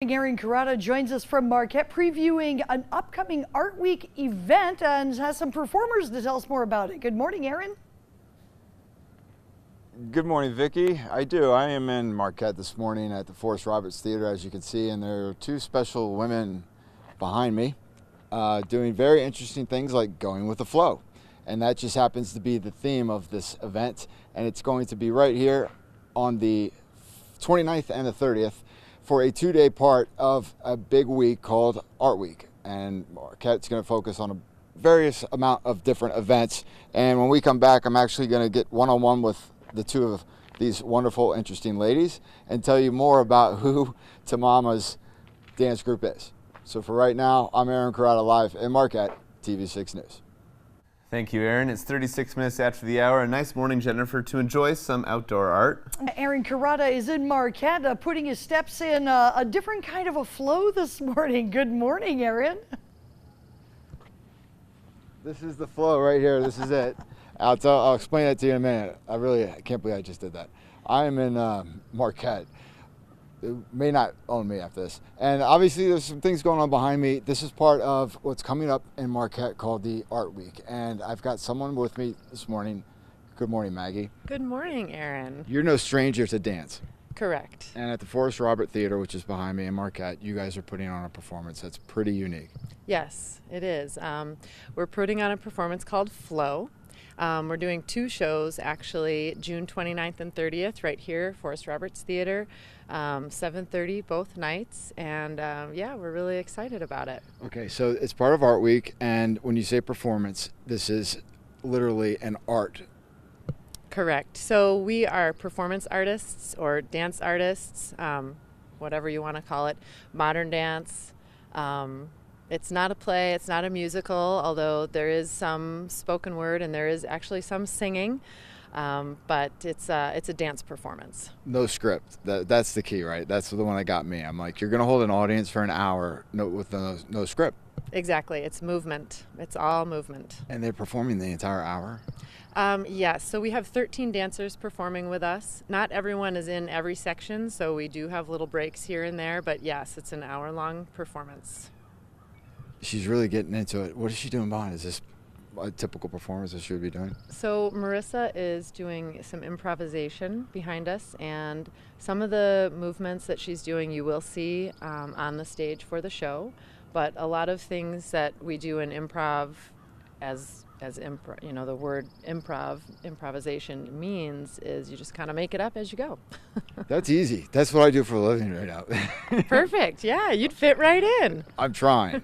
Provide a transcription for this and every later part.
morning. Aaron Carrata joins us from Marquette, previewing an upcoming Art Week event and has some performers to tell us more about it. Good morning, Aaron. Good morning, Vicki. I am in Marquette this morning at the Forrest Roberts Theater, as you can see, and there are two special women behind me doing very interesting things like going with the flow. And that just happens to be the theme of this event, and it's going to be right here on the 29th and the 30th for a two-day part of a big week called Art Week. And Marquette's going to focus on a various amount of different events. And when we come back, I'm actually going to get one-on-one with the two of these wonderful, interesting ladies and tell you more about who Tamama's dance group is. So for right now, I'm Aaron Carrata live in Marquette, TV6 News. Thank you, Aaron. It's 36 minutes after the hour. A nice morning, Jennifer, to enjoy some outdoor art. Aaron Carrata is in Marquette, putting his steps in a different kind of a flow this morning. Good morning, Aaron. This is the flow right here. This is it. I'll explain that to you in a minute. I can't believe I just did that. I am in Marquette. It may not own me after this. And obviously there's some things going on behind me. This is part of what's coming up in Marquette called the Art Week. And I've got someone with me this morning. Good morning, Maggie. Good morning, Aaron. You're no stranger to dance. Correct. And at the Forrest Roberts Theater, which is behind me in Marquette, you guys are putting on a performance that's pretty unique. Yes, it is. We're putting on a performance called Flow. We're doing two shows, actually, June 29th and 30th, right here, Forrest Roberts Theater, 7:30 both nights, and yeah, we're really excited about it. Okay, so it's part of Art Week, and when you say performance, this is literally an art. Correct. So we are performance artists or dance artists, whatever you want to call it, modern dance. It's not a play, it's not a musical, although there is some spoken word and there is actually some singing, but it's a dance performance. No script. That's the key, right? That's the one that got me. I'm like, you're going to hold an audience for an hour with no script. Exactly. It's movement. It's all movement. And they're performing the entire hour? Yes. So we have 13 dancers performing with us. Not everyone is in every section, so we do have little breaks here and there, but yes, it's an hour-long performance. She's really getting into it. What is she doing behind? Is this a typical performance that she would be doing? So Marissa is doing some improvisation behind us, and some of the movements that she's doing you will see on the stage for the show, but a lot of things that we do in improv, the word improvisation means is you just kind of make it up as you go. That's easy. That's what I do for a living right now. Perfect. Yeah, you'd fit right in. I'm trying.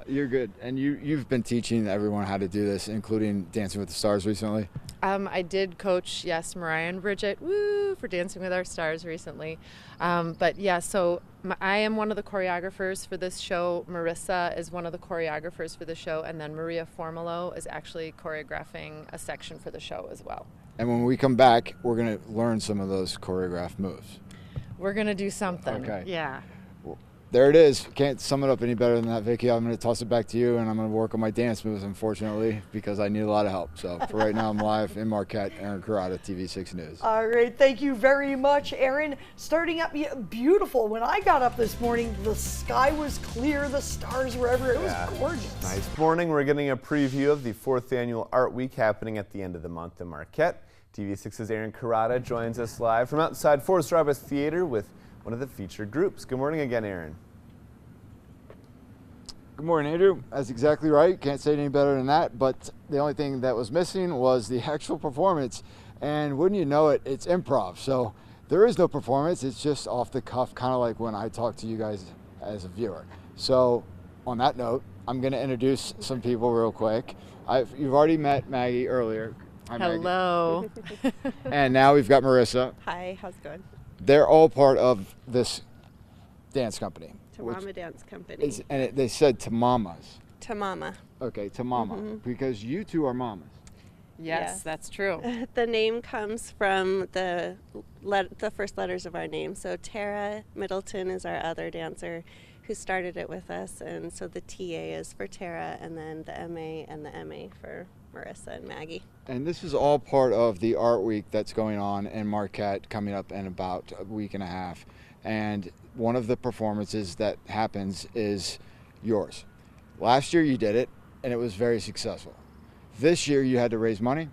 You're good. And you've been teaching everyone how to do this, including Dancing with the Stars recently? I did coach, yes, Mariah and Bridget, for Dancing with Our Stars recently. But yeah, so I am one of the choreographers for this show. Marissa is one of the choreographers for the show. And then Maria Formolo is actually choreographing a section for the show as well. And when we come back, we're going to learn some of those choreographed moves. We're going to do something. Okay. Yeah. Well, there it is. Can't sum it up any better than that, Vicki. I'm going to toss it back to you, and I'm going to work on my dance moves, unfortunately, because I need a lot of help. So for right now, I'm live in Marquette. Aaron Carrata, TV6 News. All right. Thank you very much, Aaron. Starting up, beautiful. When I got up this morning, the sky was clear. The stars were everywhere. It was gorgeous. Nice morning. We're getting a preview of the 4th annual Art Week happening at the end of the month in Marquette. TV6's Aaron Carrata joins us live from outside Forrest Roberts Theater with one of the featured groups. Good morning again, Aaron. Good morning, Andrew. That's exactly right. Can't say it any better than that. But the only thing that was missing was the actual performance. And wouldn't you know it, it's improv. So there is no performance. It's just off the cuff, kind of like when I talk to you guys as a viewer. So on that note, I'm going to introduce some people real quick. You've already met Maggie earlier. Hi, hello. Maggie. And now we've got Marissa. Hi, how's it going? They're all part of this dance company. Tamama Dance Company. They said Tamamas. Tamama. Okay, Tamama, because you two are mamas. Yes, that's true. The name comes from the first letters of our name. So Tara Middleton is our other dancer who started it with us, and so the TA is for Tara, and then the MA and the MA for Marissa and Maggie. And this is all part of the Art Week that's going on in Marquette coming up in about a week and a half. And one of the performances that happens is yours. Last year you did it, and it was very successful. This year you had to raise money.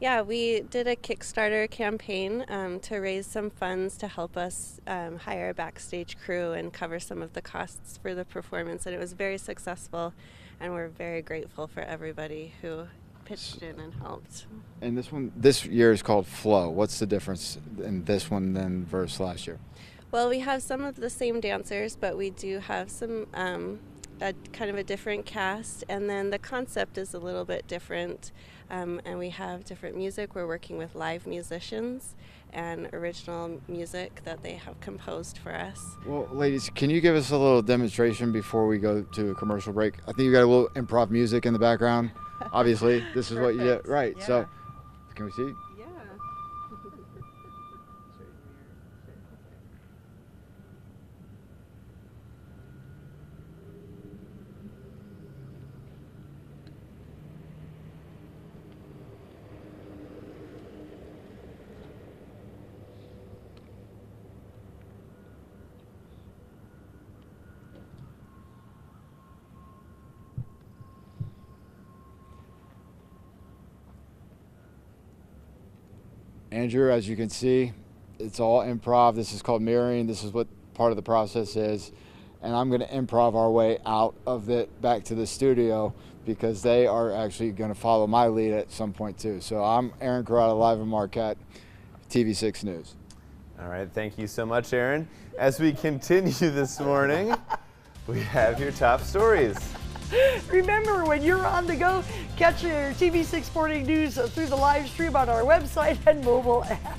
Yeah, we did a Kickstarter campaign to raise some funds to help us hire a backstage crew and cover some of the costs for the performance, and it was very successful, and we're very grateful for everybody who pitched in and helped. And this year is called Flow. What's the difference in this one than versus last year? Well, we have some of the same dancers, but we do have some a kind of a different cast, and then the concept is a little bit different, and we have different music. We're working with live musicians and original music that they have composed for us. Well, ladies, can you give us a little demonstration before we go to a commercial break? I think you got a little improv music in the background. Obviously, this is what you get, right? Yeah. So, can we see? Yeah. Andrew, as you can see, it's all improv. This is called mirroring. This is what part of the process is. And I'm going to improv our way out of it back to the studio because they are actually going to follow my lead at some point too. So I'm Aaron Carrata, live in Marquette, TV6 News. All right, thank you so much, Aaron. As we continue this morning, we have your top stories. Remember, when you're on the go, catch your TV6 Morning News through the live stream on our website and mobile app.